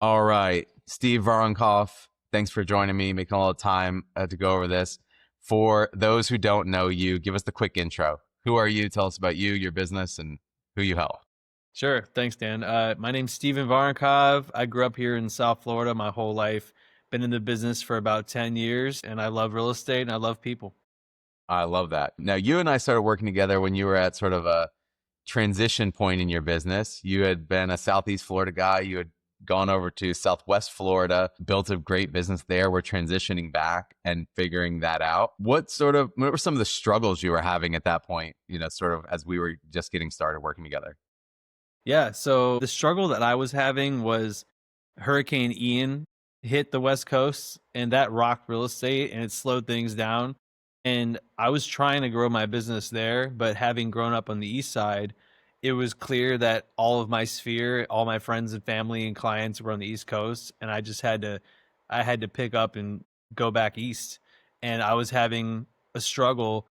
All right, Steve Voronkov, thanks for joining me, making a little time to go over this. For those who don't know you, give us the quick intro. Who are you? Tell us about you, your business, and who you help. Sure. Thanks, Dan. My name's Steven Voronkov. I grew up here in South Florida my whole life. Been in the business for about 10 years, and I love real estate and I love people. I love that. Now, you and I started working together when you were at sort of a transition point in your business. You had been a Southeast Florida guy. You had gone over to Southwest Florida, built a great business there. We're transitioning back and figuring that out. What were some of the struggles you were having at that point, sort of as we were just getting started working together? Yeah. So the struggle that I was having was Hurricane Ian hit the West Coast and that rocked real estate and it slowed things down. And I was trying to grow my business there, but having grown up on the East Side, it was clear that all of my sphere, all my friends and family and clients were on the East Coast. And I had to pick up and go back East. And I was having a struggle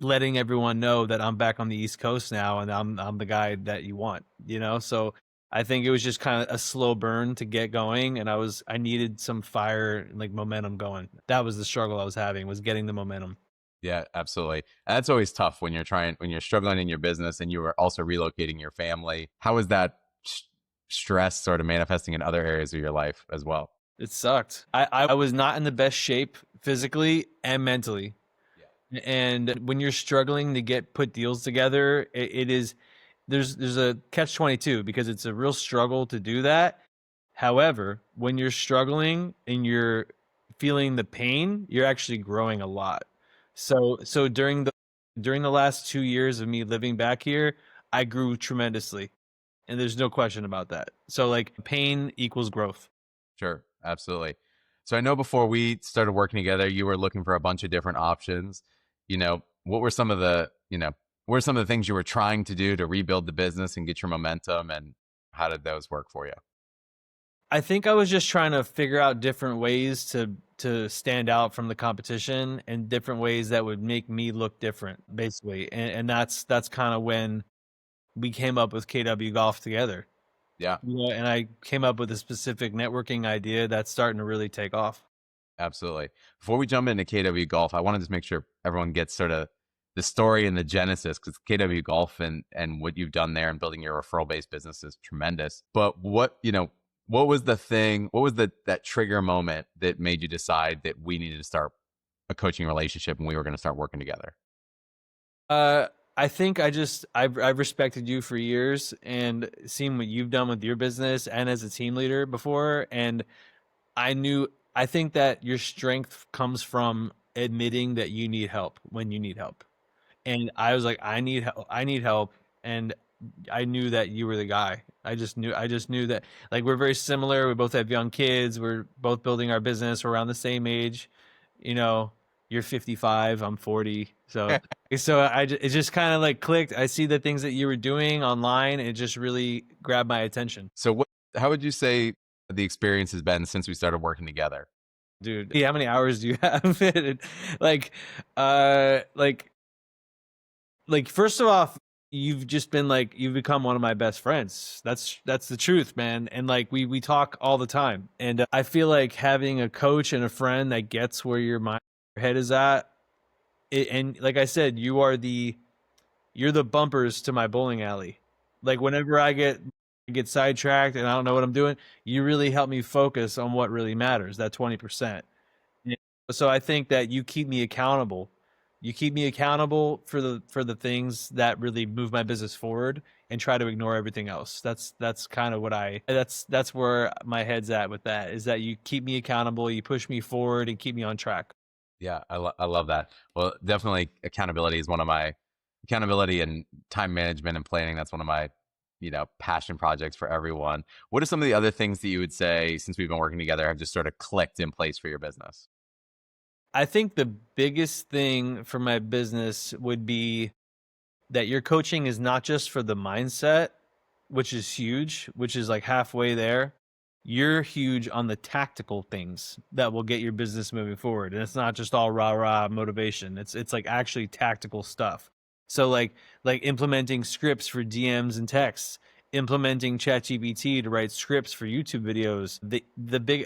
letting everyone know that I'm back on the East Coast now and I'm the guy that you want, you know? So I think it was just kind of a slow burn to get going and I needed some fire, like momentum going. That was the struggle I was having, was getting the momentum. Yeah, absolutely. And that's always tough when you're struggling in your business and you are also relocating your family. How is that stress sort of manifesting in other areas of your life as well? It sucked. I was not in the best shape physically and mentally. And when you're struggling to get put deals together, it is there's a catch 22 because it's a real struggle to do that. However, when you're struggling and you're feeling the pain, you're actually growing a lot. So during the last 2 years of me living back here, I grew tremendously, and there's no question about that. So like pain equals growth. Sure, absolutely. So I know before we started working together, you were looking for a bunch of different options. What were some of what were some of the things you were trying to do to rebuild the business and get your momentum, and how did those work for you? I think I was just trying to figure out different ways to stand out from the competition and different ways that would make me look different, basically. And that's kind of when we came up with KW Golf together. Yeah, You know, and I came up with a specific networking idea that's starting to really take off. absolutely. Before we jump into KW Golf, I want to just make sure everyone gets sort of the story and the genesis, because KW Golf and what you've done there and building your referral based business is tremendous. But what was the thing? What was that trigger moment that made you decide that we needed to start a coaching relationship and we were going to start working together? Uh, I think I've respected you for years and seen what you've done with your business and as a team leader before, and I think that your strength comes from admitting that you need help when you need help. And I was like, I need help. And I knew that you were the guy. I just knew that, like, we're very similar. We both have young kids. We're both building our business. We're around the same age. You know, you're 55, I'm 40. It just kind of like clicked. I see the things that you were doing online. It just really grabbed my attention. So how would you say the experience has been since we started working together? Dude, how many hours do you have? like, uh, like, first of all, you've become one of my best friends. That's the truth, man. And like we talk all the time. And I feel like having a coach and a friend that gets where your head is at. And like I said, you're the bumpers to my bowling alley. Like whenever I get sidetracked and I don't know what I'm doing, you really help me focus on what really matters, that 20%. Yeah. So I think that you keep me accountable. You keep me accountable for the things that really move my business forward and try to ignore everything else. That's kind of what that's where my head's at with that, is that you keep me accountable, you push me forward and keep me on track. Yeah, I love that. Well, definitely accountability is one of my accountability and time management and planning. That's one of my, passion projects for everyone. What are some of the other things that you would say, since we've been working together, have just sort of clicked in place for your business? I think the biggest thing for my business would be that your coaching is not just for the mindset, which is huge, which is like halfway there. You're huge on the tactical things that will get your business moving forward. And it's not just all rah rah motivation. It's like actually tactical stuff. So like implementing scripts for DMs and texts, implementing ChatGPT to write scripts for YouTube videos.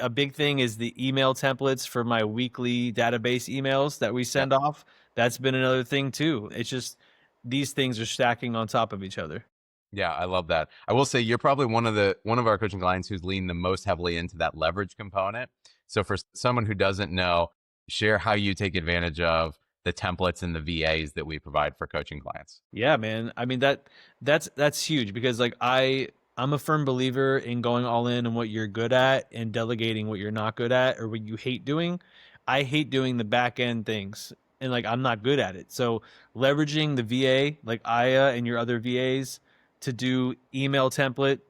A big thing is the email templates for my weekly database emails that we Yeah. send off. That's been another thing too. It's just these things are stacking on top of each other. Yeah, I love that. I will say you're probably one of our coaching clients who's leaned the most heavily into that leverage component. So for someone who doesn't know, share how you take advantage of the templates and the VAs that we provide for coaching clients. Yeah, man. I mean that's huge because like I'm a firm believer in going all in on what you're good at and delegating what you're not good at or what you hate doing. I hate doing the back end things and like I'm not good at it. So leveraging the VA like Aya and your other VAs to do email template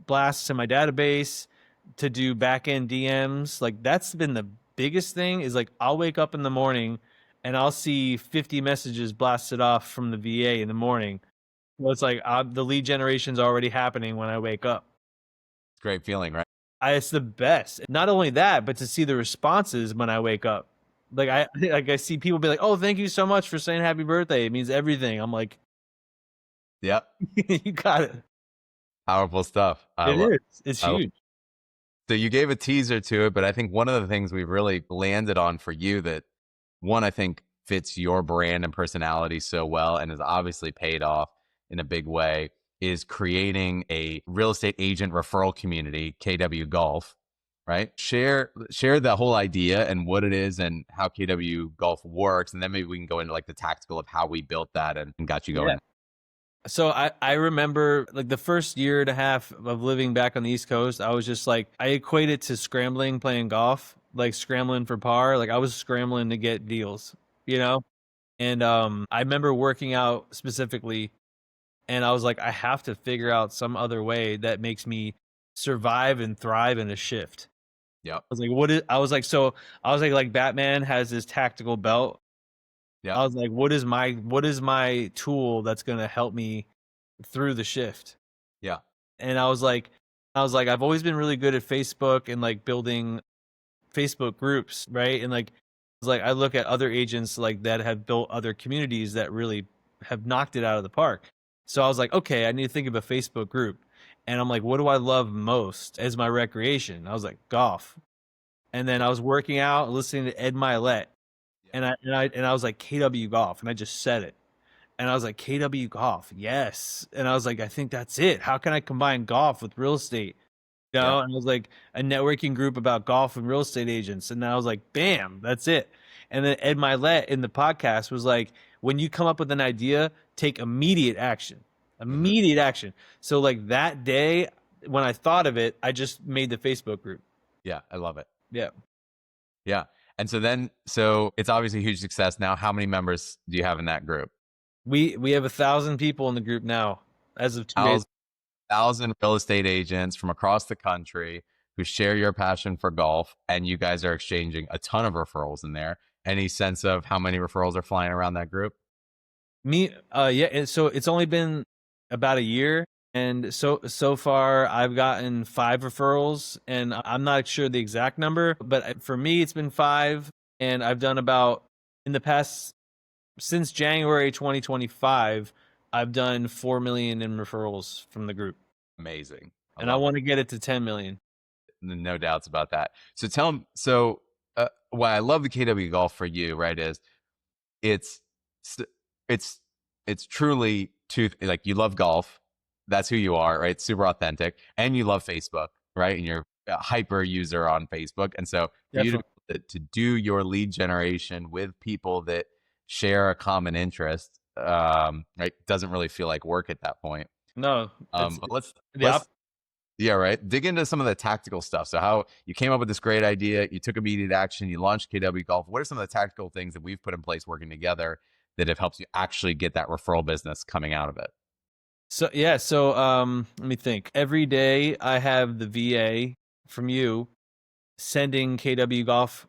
blasts to my database, to do back end DMs, like that's been the biggest thing is like I'll wake up in the morning and I'll see 50 messages blasted off from the VA in the morning. Well, it's like the lead generation's already happening when I wake up. Great feeling, right? It's the best. Not only that, but to see the responses when I wake up. Like I see people be like, "Oh, thank you so much for saying happy birthday. It means everything." I'm like, Yep. "You got it. Powerful stuff. It is. It's I huge." So you gave a teaser to it, but I think one of the things we've really landed on for you that one, I think fits your brand and personality so well and has obviously paid off in a big way is creating a real estate agent referral community, KW Golf, right? Share the whole idea and what it is and how KW Golf works. And then maybe we can go into like the tactical of how we built that and got you Yeah. going. So I remember like the first year and a half of living back on the East Coast, I was just like I equate it to scrambling playing golf, like scrambling for par. Like I was scrambling to get deals, you know? And I remember working out specifically and I was like, I have to figure out some other way that makes me survive and thrive in a shift. Yep. I was like, so I was like Batman has his tactical belt. I Yep. was like, what is my tool that's gonna help me through the shift? Yeah. And I've always been really good at Facebook and like building Facebook groups, right? And like it's like I look at other agents like that have built other communities that really have knocked it out of the park. So I was like, okay, I need to think of a Facebook group. And I'm like, what do I love most as my recreation? I was like, golf. And then I was working out, listening to Ed Milet, Yeah. and I was like KW Golf, and I just said it. And I was like, KW Golf, yes. And I was like, I think that's it. How can I combine golf with real estate? You Yeah. know, and I was like a networking group about golf and real estate agents. And then I was like, bam, that's it. And then Ed Milet in the podcast was like, when you come up with an idea, take immediate action. Mhm. Immediate action. So like that day when I thought of it, I just made the Facebook group. Yeah. I love it. Yeah. Yeah. And so it's obviously a huge success. Now, how many members do you have in that group? We have 1,000 people in the group now as of 2 days. 1,000 real estate agents from across the country who share your passion for golf, and you guys are exchanging a ton of referrals in there. Any sense of how many referrals are flying around that group? Yeah, and so it's only been about a year, and so far I've gotten 5 referrals, and I'm not sure the exact number, but for me it's been 5, and I've done about in the past since January 2025, I've done 4 million in referrals from the group, Amazing. I and I love it. want to get it to 10 million. No doubts about that. So tell them. So why I love the KW Golf for you, right? Is it's it's it's truly like you love golf. That's who you are, right? Super authentic, and you love Facebook, right? And you're a hyper user on Facebook, and so for you Definitely. to do your lead generation with people that share a common interest, right, doesn't really feel like work at that point. No, it's But the let's yeah, right. Dig into some of the tactical stuff. So how you came up with this great idea, you took immediate action, you launched KW Golf. What are some of the tactical things that we've put in place working together that have helped you actually get that referral business coming out of it? So yeah, let me think. Every day I have the VA from you sending KW Golf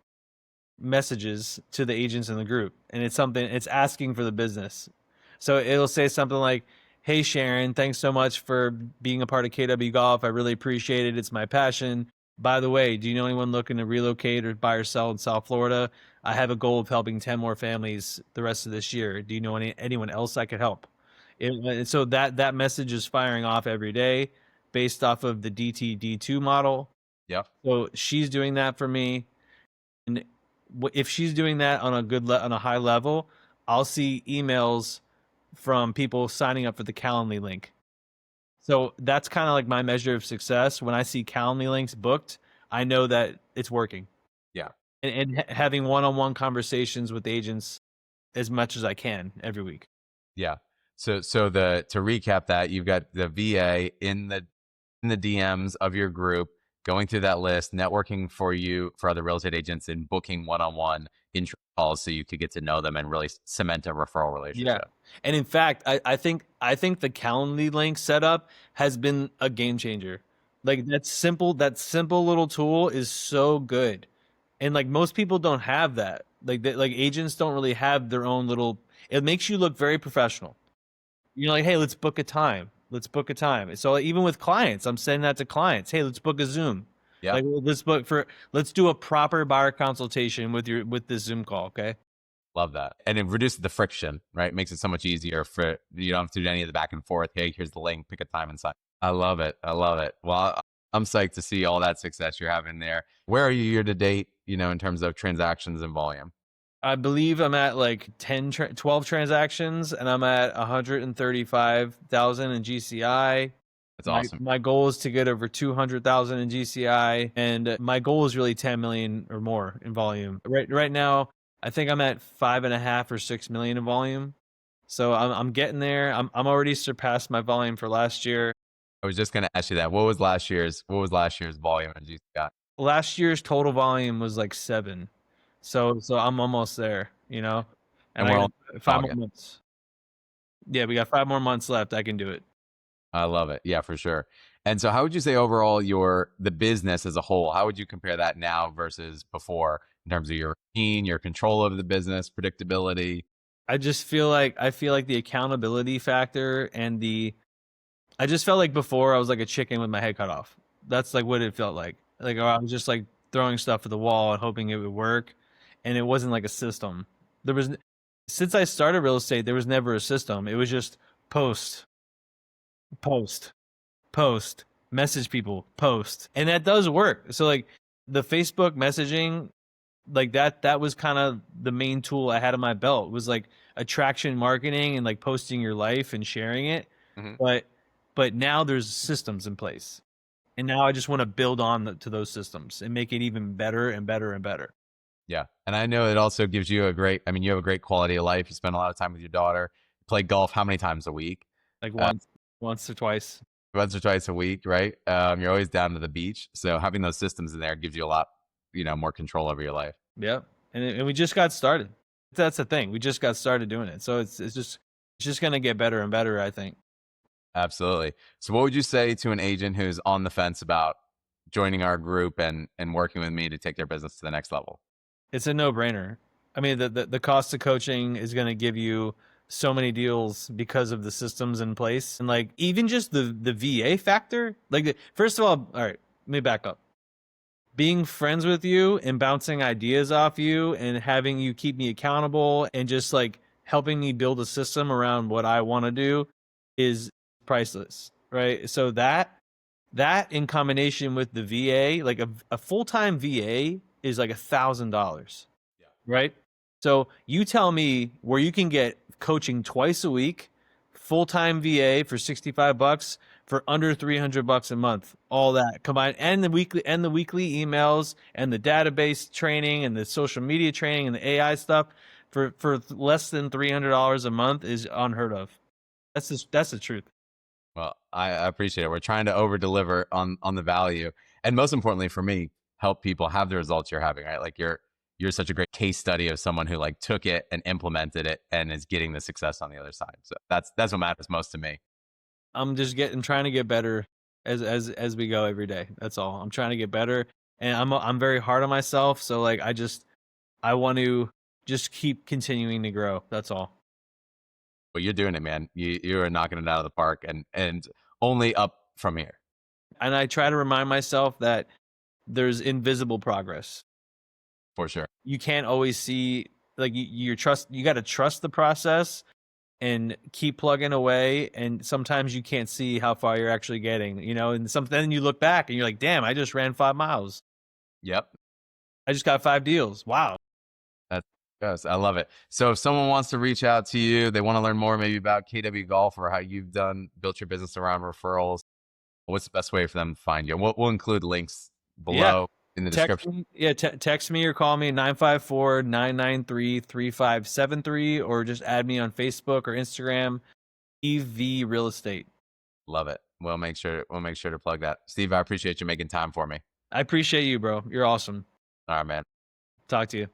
messages to the agents in the group, and it's asking for the business. So it'll say something like, "Hey Sharon, thanks so much for being a part of KW Golf. I really appreciate it. It's my passion. By the way, do you know anyone looking to relocate or buy or sell in South Florida? I have a goal of helping 10 more families the rest of this year. Do you know anyone else I could help?" And so that message is firing off every day. based off of the DTD2 model. Yep. So she's doing that for me. And if she's doing that on on a high level, I'll see emails from people signing up for the Calendly link. So that's kind of like my measure of success. When I see Calendly links booked, I know that it's working. Yeah. And having one-on-one conversations with agents as much as I can every week. Yeah. So the to recap that, you've got the VA in the DMs of your group, going through that list, networking for other real estate agents, and booking one-on-one intro calls so you could get to know them and really cement a referral Yeah. relationship. And in fact, I think the Calendly link setup has been a game changer. Like that simple little tool is so good. And like most people don't have that. Like agents don't really have their own little, it makes you look very professional. You're like, hey, let's book a time. Let's book a time. So even with clients, I'm sending that to clients. Hey, let's book a Zoom. Yeah. Like let's do a proper buyer consultation with this Zoom call. Okay. Love that. And it reduces the friction, right? Makes it so much easier for you don't have to do any of the back and forth. Hey, here's the link, pick a time and sign. I love it. I love it. Well, I'm psyched to see all that success you're having there. Where are you year to date, in terms of transactions and volume? I believe I'm at like 12 transactions and I'm at 135,000 in GCI. That's awesome. My goal is to get over 200,000 in GCI, and my goal is really 10 million or more in volume. Right now, I think I'm at 5.5 or 6 million in volume. So I'm getting there. I'm already surpassed my volume for last year. I was just going to ask you that. What was last year's volume in GCI? Last year's total volume was like 7. So I'm almost there, And And I we're got all 5 more talking. months. Yeah, we got 5 more months left. I can do it. I love it. Yeah, for sure. And so how would you say overall the business as a whole, how would you compare that now versus before in terms of your routine, your control of the business, predictability? I feel like the accountability factor and I just felt like before I was like a chicken with my head cut off. That's like what it felt like. Like I was just like throwing stuff at the wall and hoping it would work, and it wasn't like a system. Since I started real estate, there was never a system. It was just post, post, post, message people, post, and that does work. So like the Facebook messaging, like that was kind of the main tool I had in my belt. It was like attraction marketing and like posting your life and sharing it. Mm-hmm. But now there's systems in place. And now I just want to build on to those systems and make it even better and better and better. Yeah. And I know it also gives you you have a great quality of life. You spend a lot of time with your daughter. You play golf how many times a week? Like Uh, once or twice. Once or twice a week, right? You're always down to the beach. So having those systems in there gives you a lot, more control over your life. Yep. And we just got started. That's the thing. We just got started doing it. So it's just going to get better and better, I think. Absolutely. So what would you say to an agent who's on the fence about joining our group and working with me to take their business to the next level? It's a no-brainer. I mean, the cost of coaching is going to give you so many deals because of the systems in place. And like even just the VA factor, first of all right, let me back up. Being friends with you and bouncing ideas off you and having you keep me accountable and just like helping me build a system around what I want to do is priceless, right? So that in combination with the VA, like a full-time VA is like $1,000, right? So you tell me where you can get coaching twice a week, full-time VA for $65 for under $300 a month, all that combined, and the weekly emails and the database training and the social media training and the AI stuff for less than $300 a month is unheard of. That's the truth. Well, I appreciate it. We're trying to over deliver on the value. And most importantly for me, help people have the results you're having, right? Like you're such a great case study of someone who like took it and implemented it and is getting the success on the other side. So that's what matters most to me. I'm just trying to get better as we go every day. That's all. I'm trying to get better, and I'm very hard on myself. So like I want to just keep continuing to grow. That's all. But you're doing it, man. You are knocking it out of the park and only up from here. And I try to remind myself that there's invisible progress. For sure. You can't always see, like you got to trust the process, and keep plugging away. And sometimes you can't see how far you're actually getting, you know, and then you look back and you're like, damn, I just ran 5 miles. Yep. I just got 5 deals. Wow. That's yes, I love it. So if someone wants to reach out to you, they want to learn more maybe about KW Golf or how you've built your business around referrals, what's the best way for them to find you? We'll include links Yeah. below in the description. Text me or call me 954-993-3573 or just add me on Facebook or Instagram, EV Real Estate. Love it. We'll make sure to plug that. Steve, I appreciate you making time for me. I appreciate you, bro. You're awesome. All right, man. Talk to you.